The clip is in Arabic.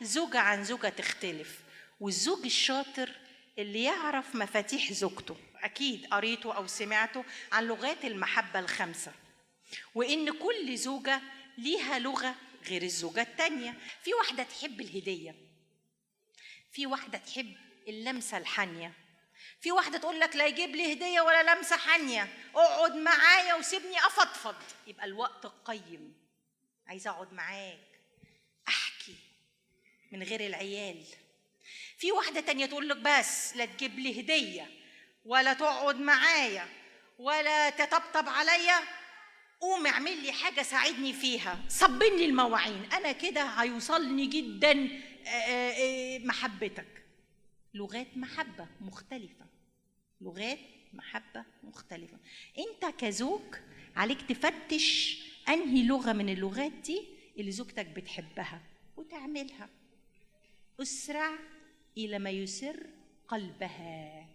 زوجة عن زوجة تختلف. والزوج الشاطر اللي يعرف مفاتيح زوجته. أكيد قريته أو سمعته عن لغات المحبة ال5، وإن كل زوجة ليها لغة غير الزوجة التانية. في واحدة تحب الهدية، في واحدة تحب اللمسة الحانية، في واحدة تقول لك لا يجيب لي هدية ولا لمسة حانية، اقعد معايا وسيبني أفضفض. يبقى الوقت قيم، عايزة أقعد معاك أحكي من غير العيال. في واحدة تانية تقول لك بس لا تجيب لي هدية ولا تقعد معايا ولا تطبطب عليا، قوم اعمل لي حاجة ساعدني فيها، صبن لي المواعين، أنا كده هيوصلني جدا محبتك. لغات محبة مختلفة، لغات محبة مختلفة. أنت كزوج عليك تفتش أنهي لغة من اللغات دي اللي زوجتك بتحبها وتعملها. أسرع إلى ما يسر قلبها.